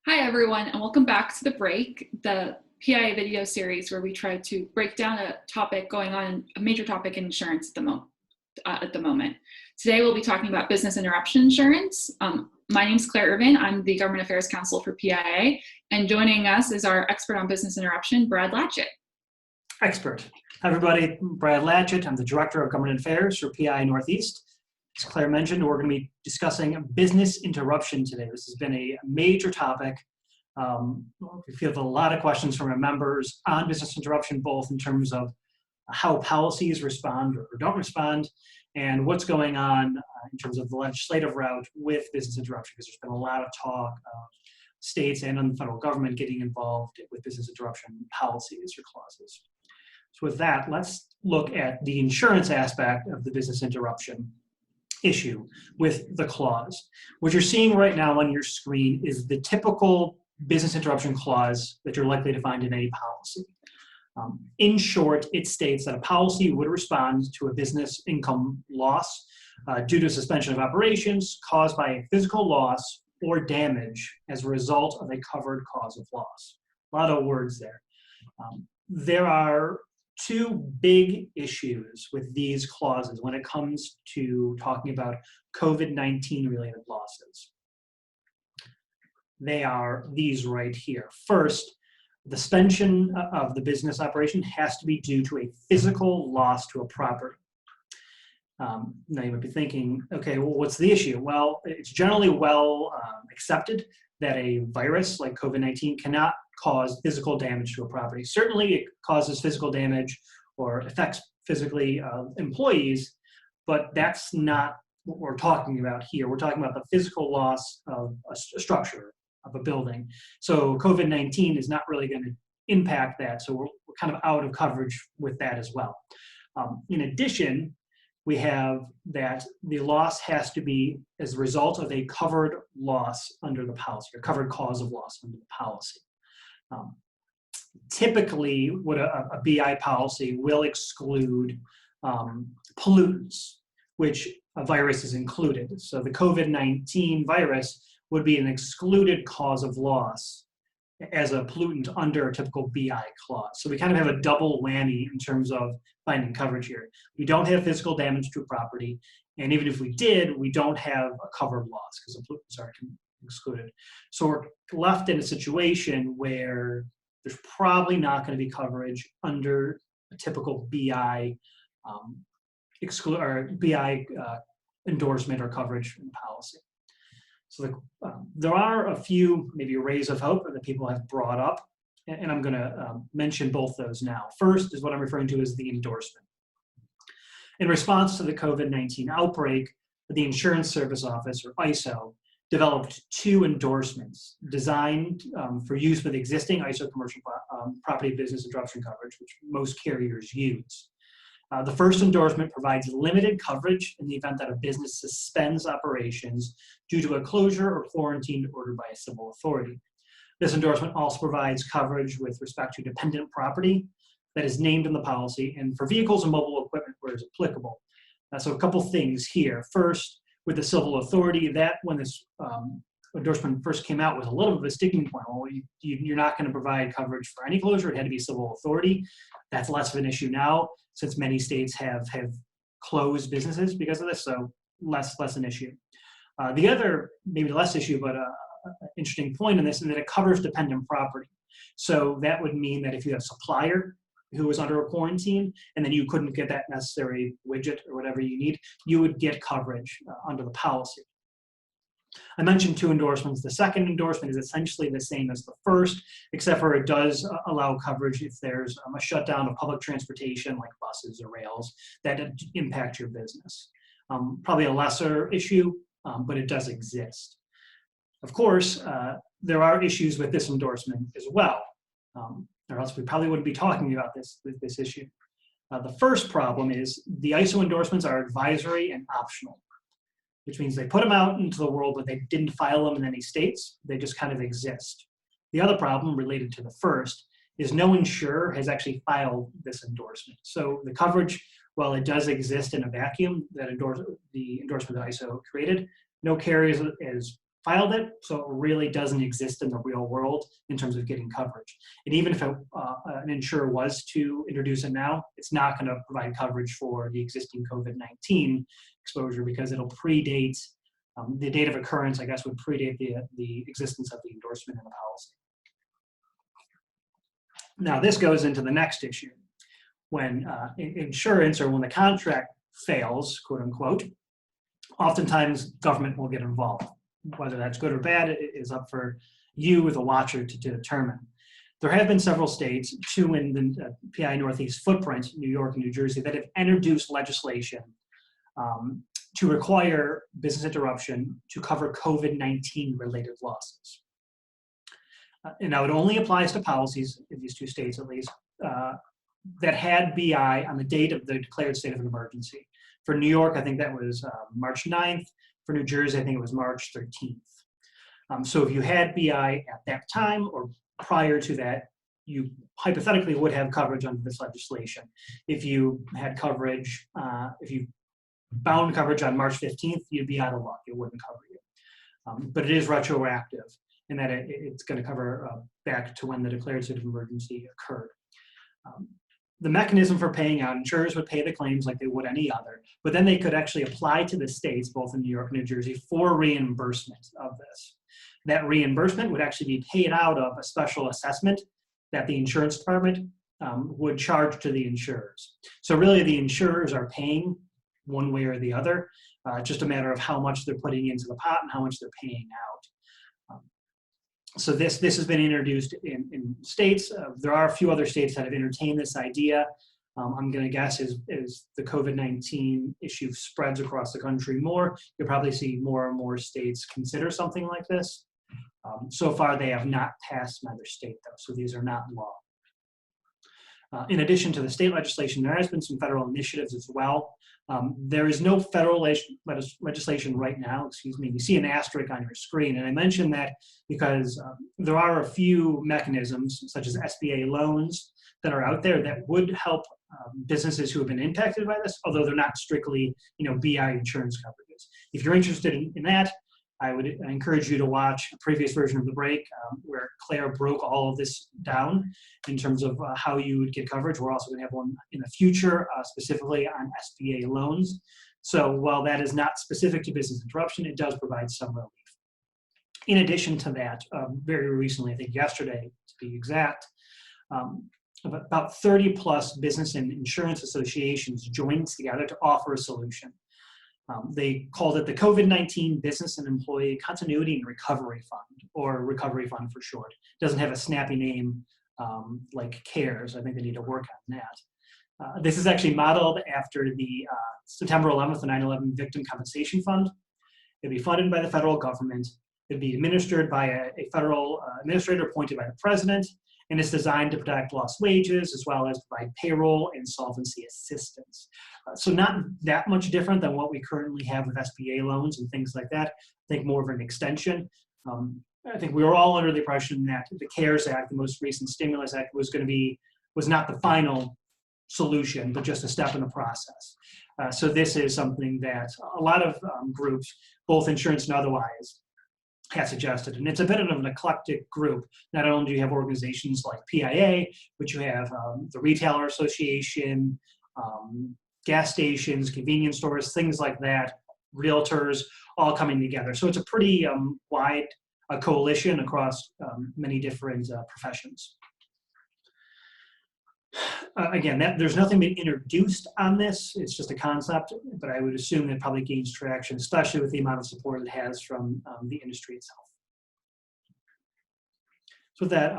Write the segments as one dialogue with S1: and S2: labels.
S1: Hi, everyone, and welcome back to The Break, the PIA video series where we try to break down a topic going on, a major topic in insurance at the moment. Today, we'll be talking about business interruption insurance. My name is Clare Irvine. I'm the Government Affairs Counsel for PIA, and joining us is our expert on business interruption, Brad Lachut.
S2: Expert. Hi, everybody. Brad Lachut. I'm the Director of Government Affairs for PIA Northeast. As Claire mentioned, we're going to be discussing business interruption today. This has been a major topic. We have a lot of questions from our members on business interruption, both in terms of how policies respond or don't respond, and what's going on in terms of the legislative route with business interruption, because there's been a lot of talk of states and the federal government getting involved with business interruption policies or clauses. So with that, let's look at the insurance aspect of the business interruption issue with the clause. What you're seeing right now on your screen is the typical business interruption clause that you're likely to find in any policy. In short, it states that a policy would respond to a business income loss due to suspension of operations caused by a physical loss or damage as a result of a covered cause of loss. A lot of words there. There are two big issues with these clauses when it comes to talking about COVID-19 related losses. They are these right here. First, the suspension of the business operation has to be due to a physical loss to a property. Now you might be thinking, okay, well, what's the issue? Well, it's generally well accepted that a virus like COVID-19 cannot cause physical damage to a property. Certainly it causes physical damage or affects physically employees, but that's not what we're talking about here. We're talking about the physical loss of a structure, of a building. So COVID-19 is not really going to impact that. So we're kind of out of coverage with that as well. In addition, we have that the loss has to be as a result of a covered loss under the policy, or covered cause of loss under the policy. Typically, what a BI policy will exclude pollutants, which a virus is included. So the COVID-19 virus would be an excluded cause of loss as a pollutant under a typical BI clause. So we kind of have a double whammy in terms of finding coverage here. We don't have physical damage to a property, and even if we did, we don't have a covered loss because the pollutants are excluded. So we're left in a situation where there's probably not going to be coverage under a typical BI BI endorsement or coverage in policy. So there are a few maybe rays of hope that people have brought up, and I'm going to mention both those now. First is what I'm referring to as the endorsement. In response to the COVID-19 outbreak, the Insurance Service Office, or ISO, developed two endorsements designed for use with existing ISO commercial property business interruption coverage, which most carriers use. The first endorsement provides limited coverage in the event that a business suspends operations due to a closure or quarantine ordered by a civil authority. This endorsement also provides coverage with respect to dependent property that is named in the policy and for vehicles and mobile equipment where it's applicable. So a couple things here. First, with the civil authority, that when this endorsement first came out was a little bit of a sticking point. Well, you're not going to provide coverage for any closure. It had to be civil authority. That's less of an issue now, since many states have closed businesses because of this, so less an issue. The other, maybe less issue, but interesting point in this is that it covers dependent property. So that would mean that if you have a supplier who was under a quarantine and then you couldn't get that necessary widget or whatever you need, you would get coverage under the policy. I mentioned two endorsements. The second endorsement is essentially the same as the first, except for it does allow coverage if there's a shutdown of public transportation like buses or rails that impact your business. Probably a lesser issue, but it does exist. Of course, there are issues with this endorsement as well, or else we probably wouldn't be talking about this issue. The first problem is the ISO endorsements are advisory and optional, which means they put them out into the world, but they didn't file them in any states. They just kind of exist. The other problem related to the first is no insurer has actually filed this endorsement. So the coverage, while it does exist in a vacuum, the endorsement that ISO created, no carrier has filed it, so it really doesn't exist in the real world in terms of getting coverage. And even if an insurer was to introduce it now, it's not going to provide coverage for the existing COVID-19 exposure because it'll predate, the date of occurrence, I guess, would predate the existence of the endorsement in the policy. Now, this goes into the next issue. When insurance, or when the contract fails, quote unquote, oftentimes government will get involved. Whether that's good or bad is up for you, the watcher, to determine. There have been several states, two in the PI Northeast footprint, New York and New Jersey, that have introduced legislation to require business interruption to cover COVID-19 related losses. And now it only applies to policies in these two states, at least, that had BI on the date of the declared state of an emergency. For New York, I think that was March 9th. For New Jersey, I think it was March 13th. So if you had BI at that time or prior to that, you hypothetically would have coverage under this legislation. If you had coverage, if you bound coverage on March 15th, you'd be out of luck. It wouldn't cover you. But it is retroactive in that it's going to cover back to when the declared state of emergency occurred. The mechanism for paying out, insurers would pay the claims like they would any other, but then they could actually apply to the states, both in New York and New Jersey, for reimbursement of this. That reimbursement would actually be paid out of a special assessment that the insurance department would charge to the insurers. So really the insurers are paying one way or the other, just a matter of how much they're putting into the pot and how much they're paying out. So this has been introduced in states. There are a few other states that have entertained this idea. I'm going to guess as the COVID-19 issue spreads across the country more, you'll probably see more and more states consider something like this. So far, they have not passed in either state, though, so these are not law. In addition to the state legislation, there has been some federal initiatives as well. There is no federal legislation right now, excuse me. You see an asterisk on your screen, and I mention that because there are a few mechanisms, such as SBA loans, that are out there that would help businesses who have been impacted by this, although they're not strictly, BI insurance coverages. If you're interested in that, I would encourage you to watch a previous version of The Break where Clare broke all of this down in terms of how you would get coverage. We're also going to have one in the future specifically on SBA loans. So while that is not specific to business interruption, it does provide some relief. In addition to that, very recently, I think yesterday to be exact, about 30 plus business and insurance associations joined together to offer a solution. They called it the COVID-19 Business and Employee Continuity and Recovery Fund, or Recovery Fund for short. It doesn't have a snappy name like CARES. I think they need to work on that. This is actually modeled after the September 11th, the 9/11 Victim Compensation Fund. It'd be funded by the federal government. It'd be administered by a federal administrator appointed by the president, and it's designed to protect lost wages as well as provide payroll and solvency assistance. So not that much different than what we currently have with SBA loans and things like that. I think more of an extension. I think we were all under the impression that the CARES Act, the most recent stimulus act, was not the final solution, but just a step in the process. So this is something that a lot of groups, both insurance and otherwise, have suggested. And it's a bit of an eclectic group. Not only do you have organizations like PIA, but you have the Retailer Association, gas stations, convenience stores, things like that, realtors, all coming together. So it's a pretty wide coalition across many different professions. Again, there's nothing been introduced on this. It's just a concept, but I would assume that probably gains traction, especially with the amount of support it has from the industry itself. So with that,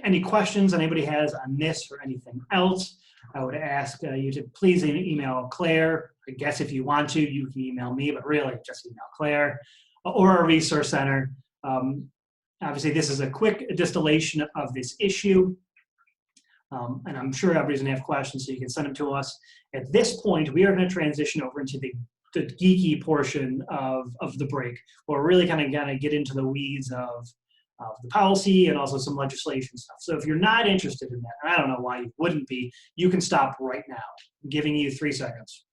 S2: any questions anybody has on this or anything else, I would ask you to please email Claire. I guess if you want to, you can email me, but really just email Claire or our resource center. Obviously, this is a quick distillation of this issue. And I'm sure everybody's going to have questions, so you can send them to us. At this point, we are going to transition over into the geeky portion of the break, where we're really kind of going to get into the weeds of the policy and also some legislation stuff. So if you're not interested in that, and I don't know why you wouldn't be, you can stop right now. I'm giving you 3 seconds.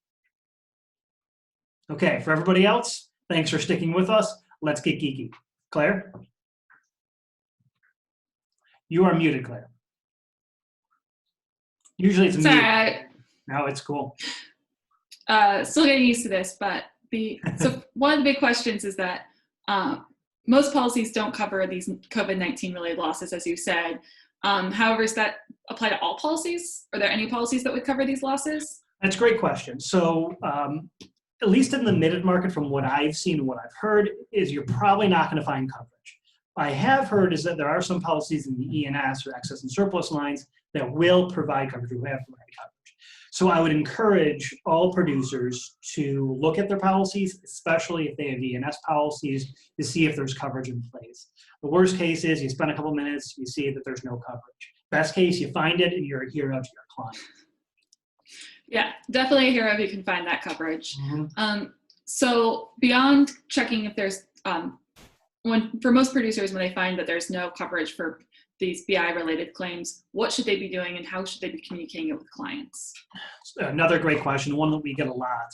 S2: Okay, for everybody else, thanks for sticking with us. Let's get geeky. Claire? You are muted, Claire. Usually it's
S1: Sorry,
S2: muted. No, it's cool.
S1: still getting used to this, but so one of the big questions is that most policies don't cover these COVID-19 related losses, as you said. However, does that apply to all policies? Are there any policies that would cover these losses?
S2: That's a great question. So at least in the admitted market, from what I've seen and what I've heard, is you're probably not going to find coverage. I have heard is that there are some policies in the E&S or excess and surplus lines that will provide coverage, who have provided coverage. So I would encourage all producers to look at their policies, especially if they have E&S policies, to see if there's coverage in place. The worst case is you spend a couple minutes, you see that there's no coverage. Best case, you find it and you're a hero to your client.
S1: Yeah, definitely a hero if you can find that coverage.
S2: Mm-hmm.
S1: So beyond checking if there's, for most producers, when they find that there's no coverage for these BI-related claims, what should they be doing and how should they be communicating it with clients?
S2: Another great question, one that we get a lot.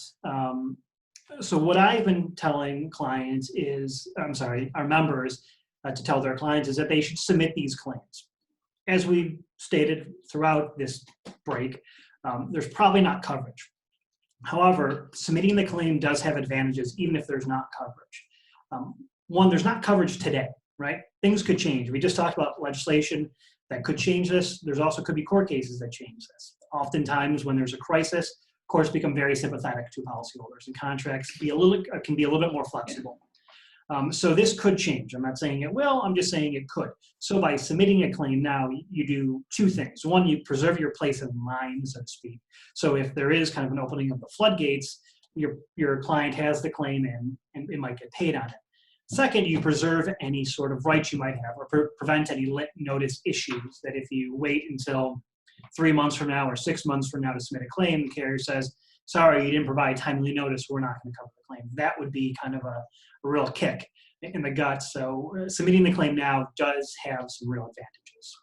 S2: So what I've been telling clients is, our members to tell their clients is that they should submit these claims. As we stated throughout this break, there's probably not coverage. However, submitting the claim does have advantages, even if there's not coverage. One, there's not coverage today, right? Things could change. We just talked about legislation that could change this. There's also could be court cases that change this. Oftentimes, when there's a crisis, courts become very sympathetic to policyholders, and contracts can be a little bit more flexible. So this could change. I'm not saying it will, I'm just saying it could. So by submitting a claim now, you do two things. One, you preserve your place of mind, so to speak. So if there is kind of an opening of the floodgates, your client has the claim and it might get paid on it. Second, you preserve any sort of rights you might have or prevent any notice issues that if you wait until 3 months from now or 6 months from now to submit a claim, the carrier says, sorry, you didn't provide timely notice, we're not going to cover the claim. That would be kind of a real kick in the gut. So submitting the claim now does have some real advantages.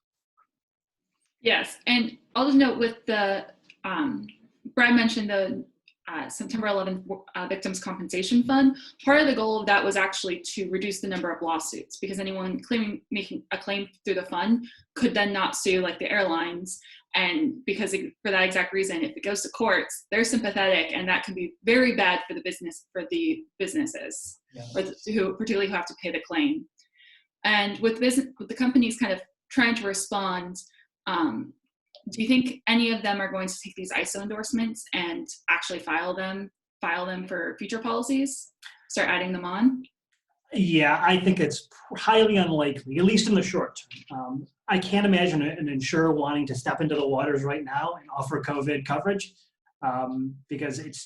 S1: Yes, and I'll just note with the, Brad mentioned the September 11th Victims Compensation Fund. Part of the goal of that was actually to reduce the number of lawsuits, because anyone making a claim through the fund could then not sue like the airlines. And because for that exact reason, if it goes to courts, they're sympathetic, and that can be very bad for the businesses, who particularly who have to pay the claim. And with the companies kind of trying to respond, do you think any of them are going to take these ISO endorsements and actually file them for future policies, start adding them on?
S2: Yeah, I think it's highly unlikely, at least in the short term. I can't imagine an insurer wanting to step into the waters right now and offer COVID coverage because it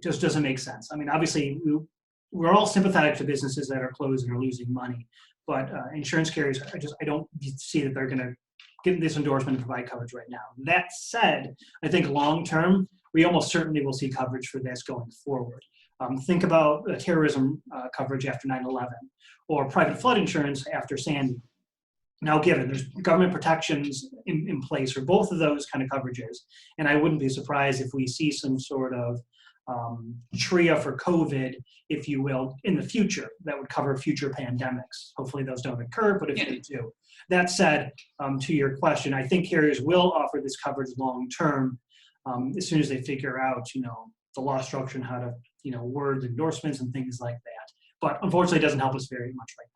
S2: just doesn't make sense. I mean, obviously, we're all sympathetic to businesses that are closed and are losing money, but insurance carriers, I don't see that they're going to get this endorsement and provide coverage right now. That said, I think long term, we almost certainly will see coverage for this going forward. Think about terrorism coverage after 9/11 or private flood insurance after Sandy. Now, given there's government protections in place for both of those kind of coverages, and I wouldn't be surprised if we see some sort of TRIA for COVID, if you will, in the future that would cover future pandemics. Hopefully those don't occur, but if they do. That said, to your question, I think carriers will offer this coverage long term as soon as they figure out, the law structure and how to, word endorsements and things like that. But unfortunately, it doesn't help us very much right now.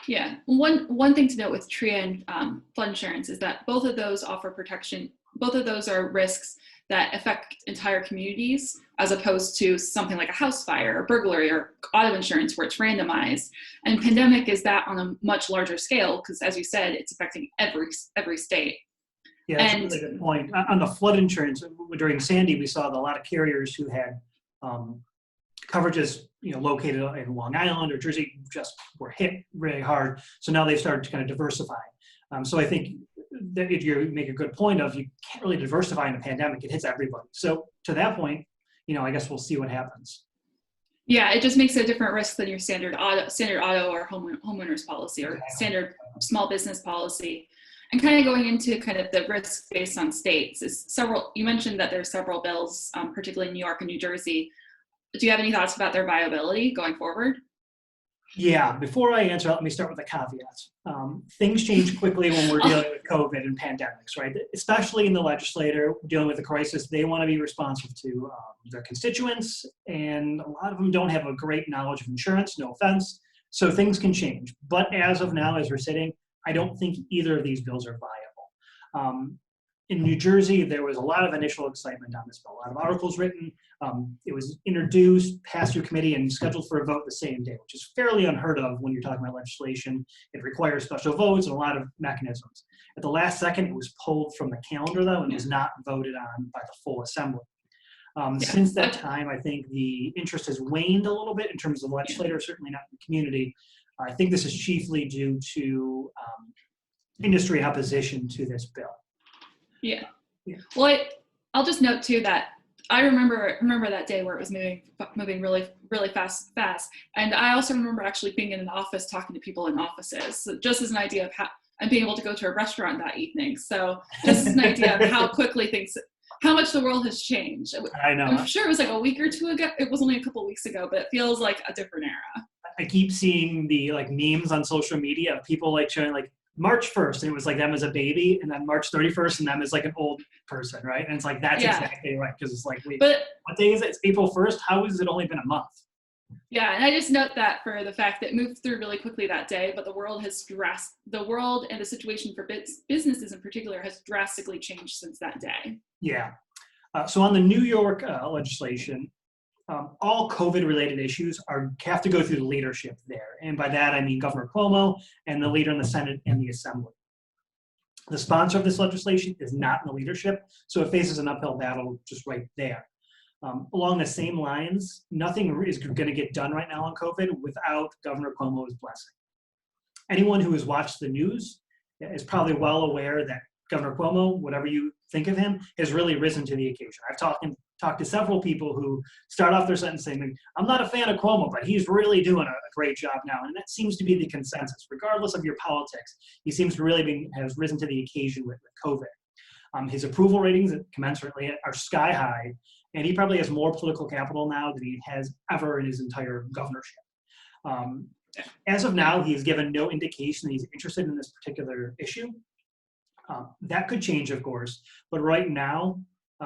S1: Yeah, one thing to note with TRIA and flood insurance is that both of those offer protection. Both of those are risks that affect entire communities, as opposed to something like a house fire or burglary or auto insurance where it's randomized. And pandemic is that on a much larger scale because, as you said, it's affecting every state.
S2: Yeah, that's a really good point. On the flood insurance, during Sandy, we saw that a lot of carriers who had coverages, located in Long Island or Jersey just were hit really hard. So now they've started to kind of diversify. So I think that if you make a good point of you can't really diversify in a pandemic, it hits everybody. So to that point, I guess we'll see what happens.
S1: Yeah, it just makes it a different risk than your standard auto or homeowners policy or standard small business policy. And kind of going into kind of the risk based on states you mentioned that there's several bills, particularly in New York and New Jersey. Do you have any thoughts about their viability going forward?
S2: Yeah, before I answer, let me start with a caveat. Things change quickly when we're dealing with COVID and pandemics, right? Especially in the legislature dealing with the crisis, they want to be responsive to their constituents, and a lot of them don't have a great knowledge of insurance, no offense. So things can change. But as of now, as we're sitting, I don't think either of these bills are viable. In New Jersey, there was a lot of initial excitement on this bill, a lot of articles written. It was introduced, passed through committee, and scheduled for a vote the same day, which is fairly unheard of when you're talking about legislation. It requires special votes and a lot of mechanisms. At the last second, it was pulled from the calendar, though, and was not voted on by the full assembly. Since that time, I think the interest has waned a little bit in terms of legislators, certainly not in the community. I think this is chiefly due to industry opposition to this bill.
S1: Yeah. Well, I'll just note too that I remember that day where it was moving really, really fast. And I also remember actually being in an office talking to people in offices, so just as an idea of how, and being able to go to a restaurant that evening. So just as an idea of how much the world has changed.
S2: I know.
S1: I'm sure it was like a week or two ago. It was only a couple of weeks ago, but it feels like a different era.
S2: I keep seeing the memes on social media of people showing March 1st, and it was them as a baby, and then March 31st, and them as an old person, right? And it's that's exactly right, because it's wait, what day is it? It's April 1st? How has it only been a month?
S1: Yeah, and I just note that for the fact that it moved through really quickly that day, but the world and the situation for businesses in particular has drastically changed since that day.
S2: Yeah. So on the New York legislation, all COVID-related issues have to go through the leadership there. And by that, I mean Governor Cuomo and the leader in the Senate and the Assembly. The sponsor of this legislation is not in the leadership, so it faces an uphill battle just right there. Along the same lines, nothing is going to get done right now on COVID without Governor Cuomo's blessing. Anyone who has watched the news is probably well aware that Governor Cuomo, whatever you think of him, has really risen to the occasion. I've talked to several people who start off their sentence saying, I'm not a fan of Cuomo, but he's really doing a great job now. And that seems to be the consensus. Regardless of your politics, he seems to really has risen to the occasion with COVID. His approval ratings commensurately are sky high, and he probably has more political capital now than he has ever in his entire governorship. As of now, he has given no indication that he's interested in this particular issue. That could change, of course, but right now,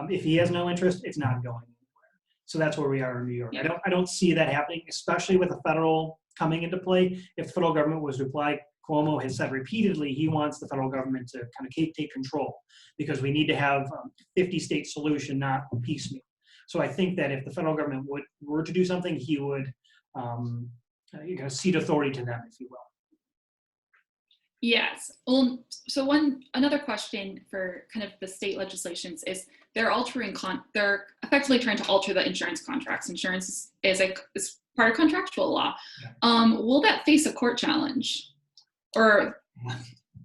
S2: if he has no interest, it's not going anywhere. So that's where we are in New York.
S1: Yeah.
S2: I don't see that happening, especially with the federal coming into play. If the federal government was to apply, Cuomo has said repeatedly he wants the federal government to kind of take control, because we need to have a 50-state solution, not piecemeal. So I think that if the federal government were to do something, he would cede authority to them, if you will.
S1: Yes. Well, so another question for kind of the state legislations is they're effectively trying to alter the insurance contracts. Insurance is part of contractual law. Yeah. Will that face a court challenge? Or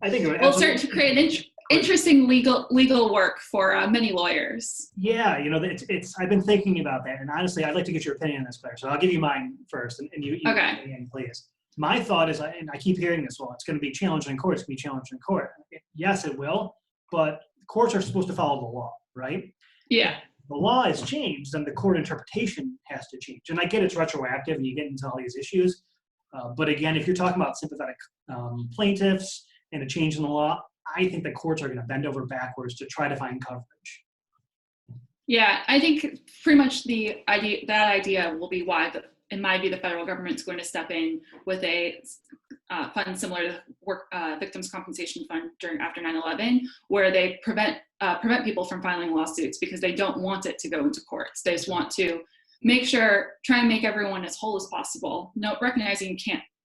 S2: I think it
S1: will start to create an interesting legal work for many lawyers.
S2: Yeah, it's I've been thinking about that, and honestly, I'd like to get your opinion on this, Claire. So I'll give you mine first, and you
S1: okay.
S2: Again, please. My thought is, and I keep hearing this, well, it's going to be challenged in court. It's going to be challenged in court. Yes, it will, but courts are supposed to follow the law, right?
S1: Yeah.
S2: If the law is changed, then the court interpretation has to change. And I get it's retroactive, and you get into all these issues. But again, if you're talking about sympathetic plaintiffs and a change in the law, I think the courts are going to bend over backwards to try to find coverage.
S1: Yeah, I think pretty much that idea will be why in my view, the federal government's going to step in with a fund similar to the Victims Compensation Fund after 9/11, where they prevent people from filing lawsuits because they don't want it to go into courts. They just want to try and make everyone as whole as possible. Recognizing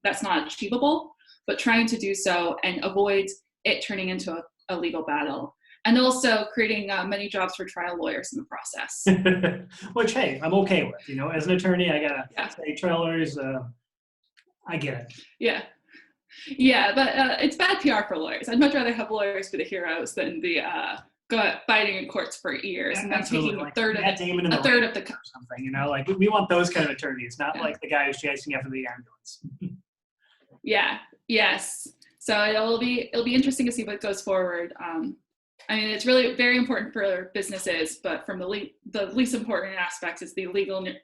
S1: that's not achievable, but trying to do so and avoid it turning into a legal battle. And also creating many jobs for trial lawyers in the process.
S2: Which, hey, I'm okay with. As an attorney, I gotta say trial lawyers, I get it.
S1: Yeah. Yeah, but it's bad PR for lawyers. I'd much rather have lawyers be the heroes than the fighting in courts for years and then taking a third of the
S2: or something. We want those kind of attorneys, not like the guy who's chasing after the ambulance.
S1: Yeah. Yes. So it'll be interesting to see what goes forward. It's really very important for businesses, but from the least important aspect is the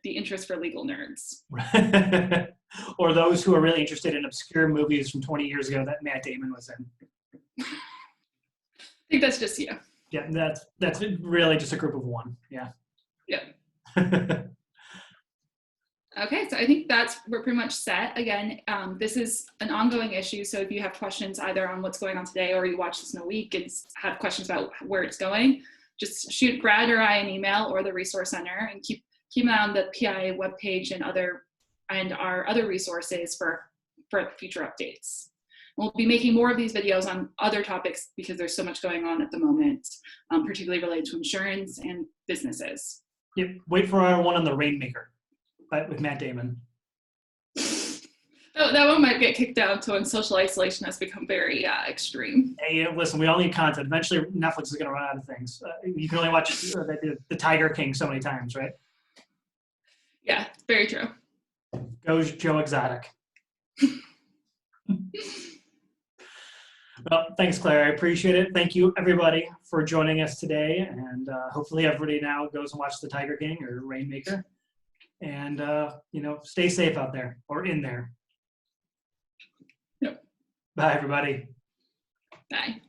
S1: interest for legal nerds.
S2: Or those who are really interested in obscure movies from 20 years ago that Matt Damon was in.
S1: I think that's just you.
S2: Yeah, that's really just a group of one. Yeah.
S1: Yeah. Okay, so I think we're pretty much set. Again, this is an ongoing issue, so if you have questions either on what's going on today or you watch this in a week and have questions about where it's going, just shoot Brad or I an email or the Resource Center, and keep an eye on the PI webpage and our other resources for future updates. We'll be making more of these videos on other topics because there's so much going on at the moment, particularly related to insurance and businesses.
S2: Yep. Wait for our one on the Rainmaker with Matt Damon.
S1: That one might get kicked down to when social isolation has become very extreme.
S2: Hey, listen, we all need content. Eventually, Netflix is going to run out of things. You can only watch the Tiger King so many times, right?
S1: Yeah, very true.
S2: Goes Joe Exotic. Well, thanks, Claire. I appreciate it. Thank you, everybody, for joining us today. And hopefully everybody now goes and watches the Tiger King or Rainmaker. And, stay safe out there or in there.
S1: Yep.
S2: Bye, everybody.
S1: Bye.